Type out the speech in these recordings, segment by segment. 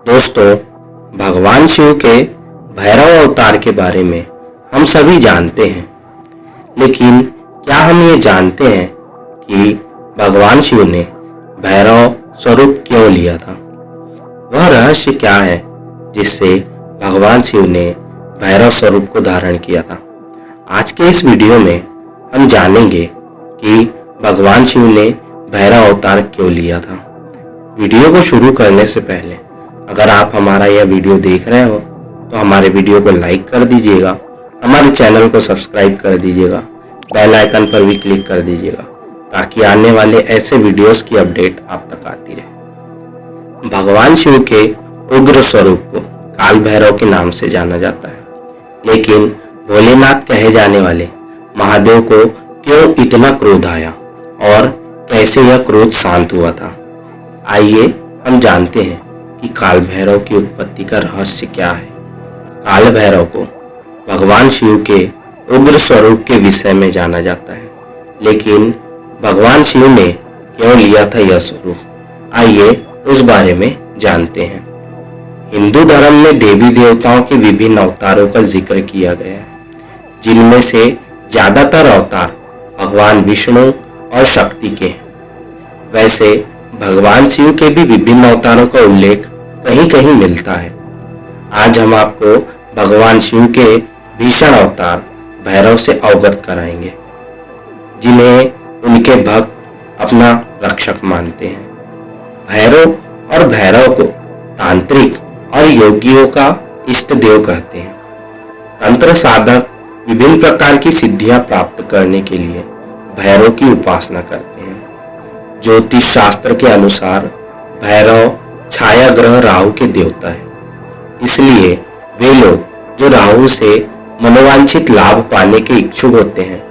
दोस्तों, भगवान शिव के भैरव अवतार के बारे में हम सभी जानते हैं, लेकिन क्या हम ये जानते हैं कि भगवान शिव ने भैरव स्वरूप क्यों लिया था? वह रहस्य क्या है जिससे भगवान शिव ने भैरव स्वरूप को धारण किया था? आज के इस वीडियो में हम जानेंगे कि भगवान शिव ने भैरव अवतार क्यों लिया था। वीडियो को शुरू करने से पहले अगर आप हमारा यह वीडियो देख रहे हो तो हमारे वीडियो को लाइक कर दीजिएगा, हमारे चैनल को सब्सक्राइब कर दीजिएगा, बेल आइकन पर भी क्लिक कर दीजिएगा ताकि आने वाले ऐसे वीडियोस की अपडेट आप तक आती रहे। भगवान शिव के उग्र स्वरूप को काल भैरव के नाम से जाना जाता है, लेकिन भोलेनाथ कहे जाने वाले महादेव को क्यों इतना क्रोध आया और कैसे यह क्रोध शांत हुआ था? आइए हम जानते हैं कि काल भैरव की उत्पत्ति का रहस्य क्या है। काल भैरव को भगवान शिव के उग्र स्वरूप के विषय में जाना जाता है, लेकिन भगवान शिव ने क्यों लिया था यह स्वरूप? आइए उस बारे में जानते हैं। हिंदू धर्म में देवी देवताओं के विभिन्न अवतारों का जिक्र किया गया है, जिनमें से ज्यादातर अवतार भगवान विष्णु और शक्ति के हैं। वैसे भगवान शिव के भी विभिन्न अवतारों का उल्लेख कहीं कहीं मिलता है। आज हम आपको भगवान शिव के भीषण अवतार भैरव से अवगत कराएंगे, जिन्हें उनके भक्त अपना रक्षक मानते हैं। भैरव और भैरव को तांत्रिक और योगियों का इष्ट देव कहते हैं। तंत्र साधक विभिन्न प्रकार की सिद्धियां प्राप्त करने के लिए भैरव की उपासना करते हैं। ज्योतिष शास्त्र के अनुसार भैरव छाया ग्रह राहु के देवता है, इसलिए वे लोग जो राहु से मनोवांछित लाभ पाने के इच्छुक होते हैं,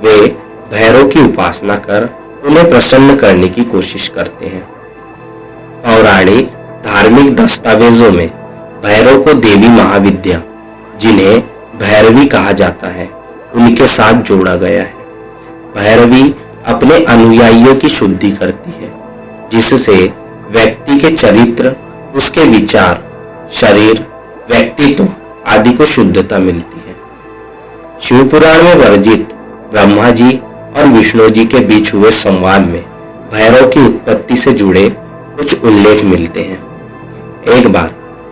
वे भैरव की उपासना कर उन्हें प्रसन्न करने की कोशिश करते हैं। पौराणिक धार्मिक दस्तावेजों में भैरव को देवी महाविद्या, जिन्हें भैरवी कहा जाता है, उनके साथ जोड़ा गया है। भैरवी अपने अनुयायियों की शुद्धि करती है, जिससे व्यक्ति के चरित्र, उसके विचार, शरीर, व्यक्तित्व आदि को शुद्धता मिलती है। शिव पुराण में वर्णित ब्रह्मा जी और विष्णु जी के बीच हुए संवाद में भैरव की उत्पत्ति से जुड़े कुछ उल्लेख मिलते हैं। एक बार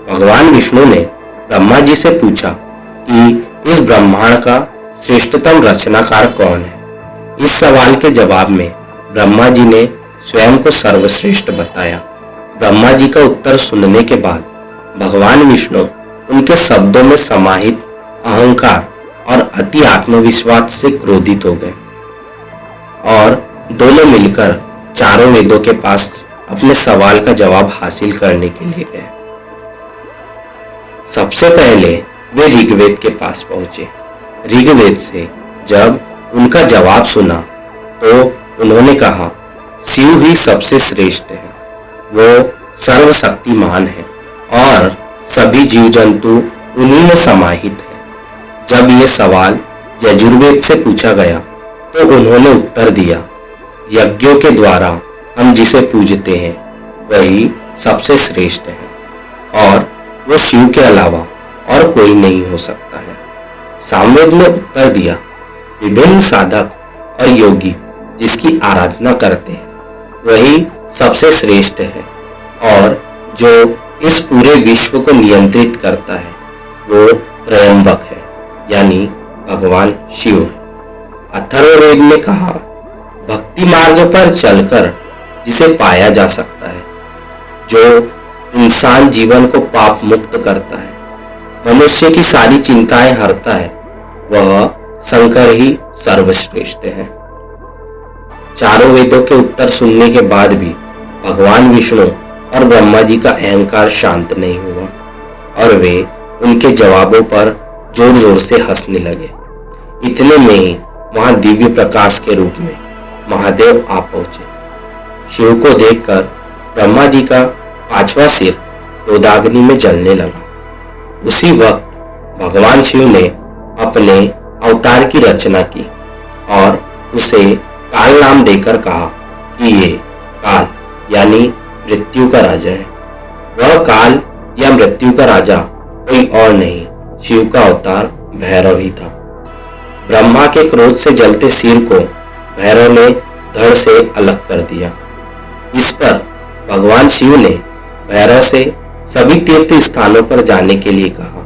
भगवान विष्णु ने ब्रह्मा जी से पूछा कि इस ब्रह्मांड का श्रेष्ठतम रचनाकार कौन है। इस सवाल के जवाब में ब्रह्मा जी ने स्वयं को सर्वश्रेष्ठ बताया। ब्रह्मा जी का उत्तर सुनने के बाद भगवान विष्णु उनके शब्दों में समाहित अहंकार और अति आत्मविश्वास से क्रोधित हो गए और दोनों मिलकर चारों वेदों के पास अपने सवाल का जवाब हासिल करने के लिए गए। सबसे पहले वे ऋग्वेद के पास पहुंचे। ऋग्वेद से जब उनका जवाब सुना तो उन्होंने कहा, शिव ही सबसे श्रेष्ठ है, वो सर्वशक्तिमान है और सभी जीव जंतु उन्हीं में समाहित हैं। जब ये सवाल यजुर्वेद से पूछा गया तो उन्होंने उत्तर दिया, यज्ञों के द्वारा हम जिसे पूजते हैं वही सबसे श्रेष्ठ है और वो शिव के अलावा और कोई नहीं हो सकता है। सामवेद ने उत्तर दिया, विभिन्न साधक और योगी जिसकी आराधना करते हैं वही सबसे श्रेष्ठ है और जो इस पूरे विश्व को नियंत्रित करता है वो त्रयंबक है, यानी भगवान शिव है। अथर्ववेद ने कहा, भक्ति मार्ग पर चलकर जिसे पाया जा सकता है, जो इंसान जीवन को पाप मुक्त करता है, मनुष्य की सारी चिंताएं हरता है, वह शंकर ही सर्वश्रेष्ठ है। चारों वेदों के उत्तर सुनने के बाद भी भगवान विष्णु और ब्रह्मा जी का अहंकार शांत नहीं हुआ और वे उनके जवाबों पर जोर जोर से हंसने लगे। इतने में ही वहां दिव्य प्रकाश के रूप में महादेव आ पहुंचे। शिव को देखकर ब्रह्मा जी का पांचवा सिर क्रोधाग्नि में जलने लगा। उसी वक्त भगवान शिव ने अपने अवतार की रचना की और उसे काल नाम देकर कहा कि ये काल यानी मृत्यु का राजा है। वह काल या मृत्यु का राजा कोई और नहीं, शिव का अवतार भैरव ही था। ब्रह्मा के क्रोध से जलते सिर को भैरव ने धड़ से अलग कर दिया। इस पर भगवान शिव ने भैरव से सभी तीर्थ स्थानों पर जाने के लिए कहा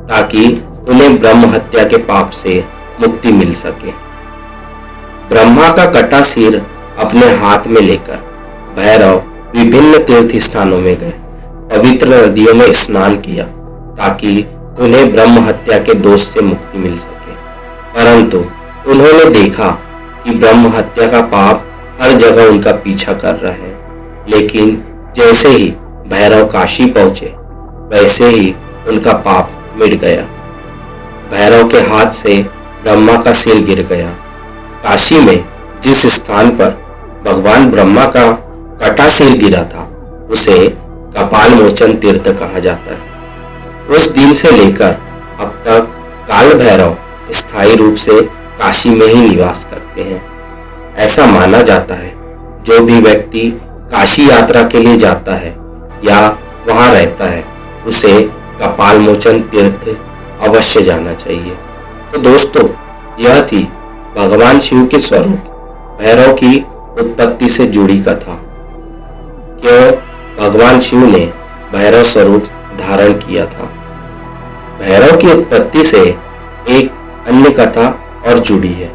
ताकि उन्हें ब्रह्म हत्या के पाप से मुक्ति मिल सके। ब्रह्मा का कटा सिर अपने हाथ में लेकर भैरव विभिन्न तीर्थ स्थानों में गए, पवित्र नदियों में स्नान किया ताकि उन्हें ब्रह्म हत्या के दोष से मुक्ति मिल सके। परंतु उन्होंने देखा कि ब्रह्म हत्या का पाप हर जगह उनका पीछा कर रहा है। लेकिन जैसे ही भैरव काशी पहुंचे वैसे ही उनका पाप मिट गया। भैरव के हाथ से ब्रह्मा का सिर गिर गया। काशी में जिस स्थान पर भगवान ब्रह्मा का कटा सिर गिरा था उसे कपाल मोचन तीर्थ कहा जाता है। उस दिन से लेकर अब तक काल भैरव स्थायी रूप से काशी में ही निवास करते हैं। ऐसा माना जाता है जो भी व्यक्ति काशी यात्रा के लिए जाता है या वहां रहता है उसे कपाल मोचन तीर्थ अवश्य जाना चाहिए। तो दोस्तों, यह थी भगवान शिव के स्वरूप भैरव की उत्पत्ति से जुड़ी कथा। क्यों भगवान शिव ने भैरव स्वरूप धारण किया था। भैरव की उत्पत्ति से एक अन्य कथा और जुड़ी है।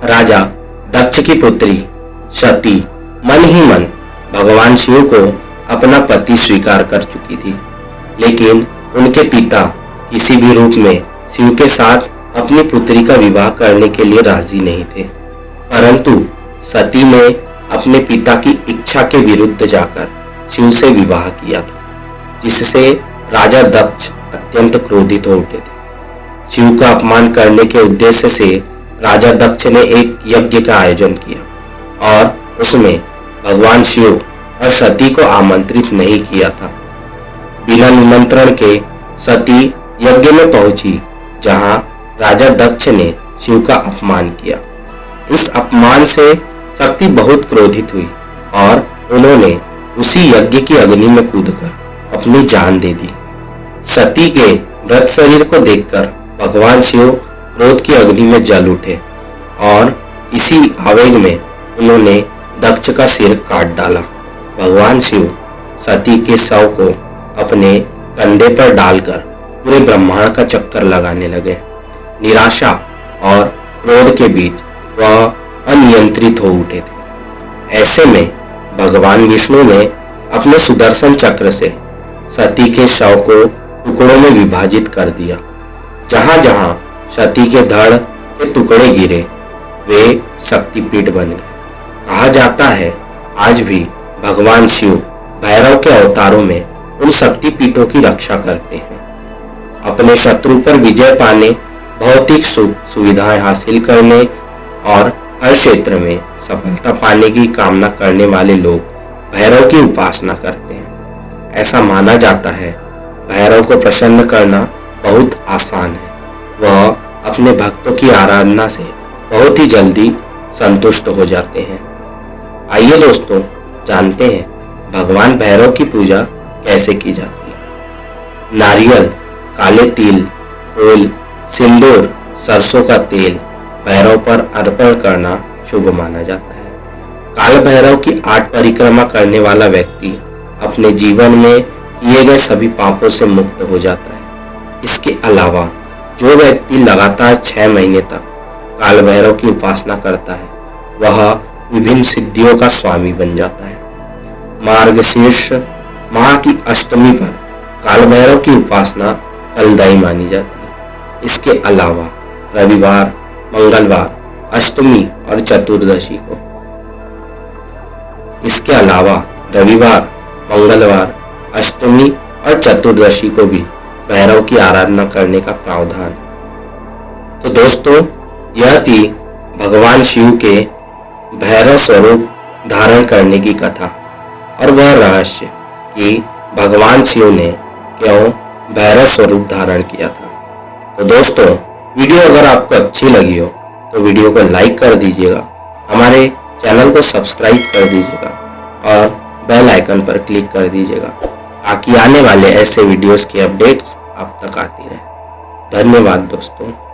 राजा दक्ष की पुत्री सती मन ही मन भगवान शिव को अपना पति स्वीकार कर चुकी थी, लेकिन उनके पिता किसी भी रूप में शिव के साथ अपनी पुत्री का विवाह करने के लिए राजी नहीं थे। परंतु सती ने अपने पिता की इच्छा के विरुद्ध जाकर शिव से विवाह किया था, जिससे राजा दक्ष अत्यंत क्रोधित हो उठे थे। शिव का अपमान करने के उद्देश्य से राजा दक्ष ने एक यज्ञ का आयोजन किया और उसमें भगवान शिव और सती को आमंत्रित नहीं किया था। बिना निमंत्रण के सती यज्ञ में पहुंची, जहां राजा दक्ष ने शिव का अपमान किया। इस अपमान से सती बहुत क्रोधित हुई और उन्होंने उसी यज्ञ की अग्नि में कूदकर अपनी जान दे दी। सती के मृत शरीर को देखकर भगवान शिव क्रोध की अग्नि में जल उठे और इसी आवेग में उन्होंने दक्ष का सिर काट डाला। भगवान शिव सती के शव को अपने कंधे पर डालकर पूरे ब्रह्मांड का चक्कर लगाने लगे। निराशा और क्रोध के बीच वह अनियंत्रित हो उठे थे। ऐसे में भगवान विष्णु ने अपने सुदर्शन चक्र से सती के शव को टुकड़ों में विभाजित कर दिया। जहां जहां सती के धड़ के टुकड़े गिरे वे शक्तिपीठ बन गए। कहा जाता है आज भी भगवान शिव भैरव के अवतारों में उन शक्तिपीठों की रक्षा करते हैं। अपने शत्रु पर विजय पाने, भौतिक सुविधाएं हासिल करने और हर क्षेत्र में सफलता पाने की कामना करने वाले लोग भैरव की उपासना करते हैं। ऐसा माना जाता है भैरव को प्रसन्न करना बहुत आसान है। वह अपने भक्तों की आराधना से बहुत ही जल्दी संतुष्ट हो जाते हैं। आइए दोस्तों, जानते हैं भगवान भैरव की पूजा कैसे की जाती है। नारियल, काले तिल, फूल, सिंदूर, सरसों का तेल भैरव पर अर्पण करना शुभ माना जाता है। काल भैरव की 8 परिक्रमा करने वाला व्यक्ति अपने जीवन में किए गए सभी पापों से मुक्त हो जाता है। इसके अलावा जो व्यक्ति लगातार 6 महीने तक काल भैरव की उपासना करता है वह विभिन्न सिद्धियों का स्वामी बन जाता है। मार्गशीर्ष माह की अष्टमी पर काल भैरव की उपासना फलदायी मानी जाती है। इसके अलावा रविवार, मंगलवार, अष्टमी और चतुर्दशी को भी भैरव की आराधना करने का प्रावधान है। तो दोस्तों, यह थी भगवान शिव के भैरव स्वरूप धारण करने की कथा और वह रहस्य कि भगवान शिव ने क्यों भैरव स्वरूप धारण किया था। तो दोस्तों, वीडियो अगर आपको अच्छी लगी हो तो वीडियो को लाइक कर दीजिएगा, हमारे चैनल को सब्सक्राइब कर दीजिएगा और बेल आइकन पर क्लिक कर दीजिएगा ताकि आने वाले ऐसे वीडियोस की अपडेट्स आप तक आती रहे। धन्यवाद दोस्तों।